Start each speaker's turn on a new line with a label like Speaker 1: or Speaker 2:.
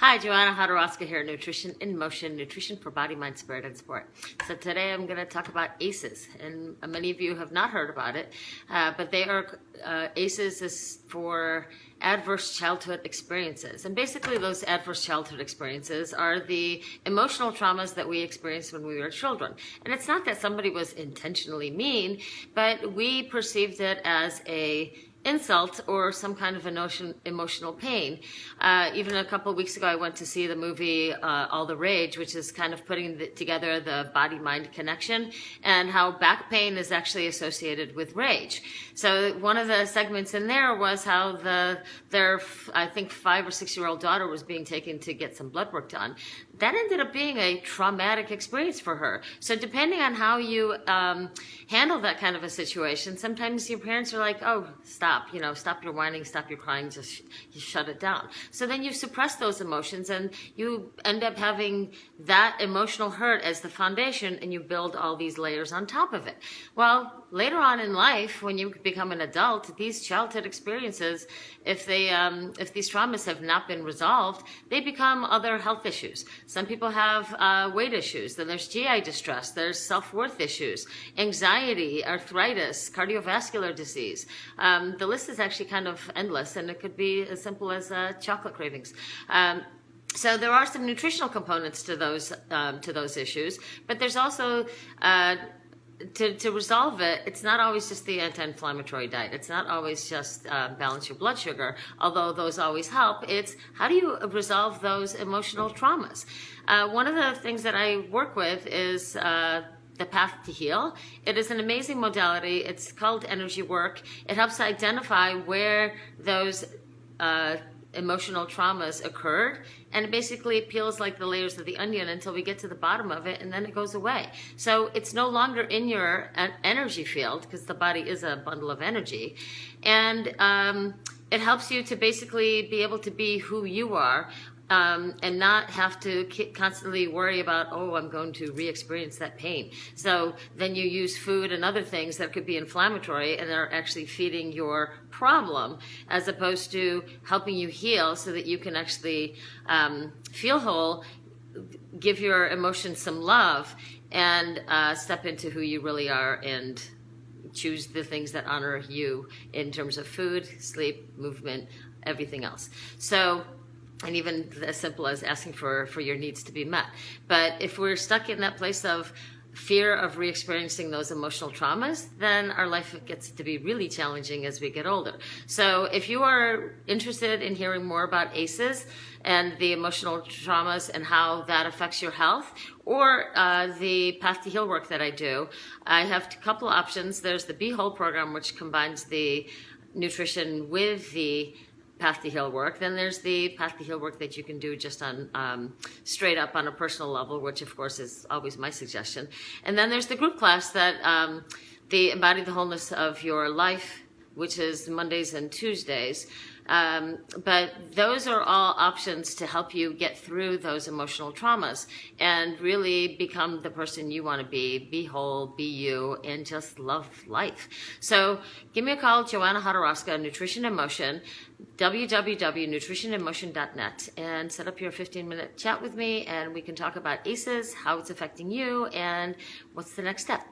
Speaker 1: Hi, Joanna Hodorowska here, Nutrition in Motion, nutrition for body, mind, spirit, and sport. So today I'm going to talk about ACEs, and many of you have not heard about it, but they are, ACEs is for adverse childhood experiences. And basically those adverse childhood experiences are the emotional traumas that we experienced when we were children. And it's not that somebody was intentionally mean, but we perceived it as a insult or some kind of emotional pain. Even a couple of weeks ago, I went to see the movie All the Rage, which is kind of putting together the body-mind connection and how back pain is actually associated with rage. So one of the segments in there was how their, I think, 5 or 6-year-old daughter was being taken to get some blood work done. That ended up being a traumatic experience for her. So depending on how you handle that kind of a situation, sometimes your parents are like, oh, stop, stop your whining, stop your crying, just you shut it down. So then you suppress those emotions and you end up having that emotional hurt as the foundation, and you build all these layers on top of it. Well, later on in life, when you become an adult, these childhood experiences, if these traumas have not been resolved, they become other health issues. Some people have weight issues, then there's GI distress, there's self-worth issues, anxiety, arthritis, cardiovascular disease. The list is actually kind of endless, and it could be as simple as chocolate cravings. So there are some nutritional components to those issues, but there's also to resolve it, it's not always just the anti-inflammatory diet. It's not always just balance your blood sugar, although those always help. It's how do you resolve those emotional traumas? One of the things that I work with is the Path to Heal. It is an amazing modality. It's called energy work. It helps to identify where those emotional traumas occurred, and it basically peels like the layers of the onion until we get to the bottom of it, and then it goes away. So it's no longer in your energy field, because the body is a bundle of energy, and it helps you to basically be able to be who you are, and not have to constantly worry about, oh, I'm going to re-experience that pain. So then you use food and other things that could be inflammatory and are actually feeding your problem, as opposed to helping you heal so that you can actually feel whole, give your emotions some love, and step into who you really are and choose the things that honor you in terms of food, sleep, movement, everything else. So, and even as simple as asking for your needs to be met. But if we're stuck in that place of fear of re-experiencing those emotional traumas, then our life gets to be really challenging as we get older. So if you are interested in hearing more about ACEs and the emotional traumas and how that affects your health, or the Path to Heal work that I do, I have a couple of options. There's the Be Whole program, which combines the nutrition with the Path to Heal work. Then there's the Path to Heal work that you can do just on straight up on a personal level, which of course is always my suggestion. And then there's the group class that the Embody the Wholeness of Your Life, which is Mondays and Tuesdays. But those are all options to help you get through those emotional traumas and really become the person you want to be whole, be you, and just love life. So give me a call, Joanna Hodorowska, Nutrition in Motion, www.nutritioninmotion.net, and set up your 15-minute chat with me, and we can talk about ACEs, how it's affecting you, and what's the next step.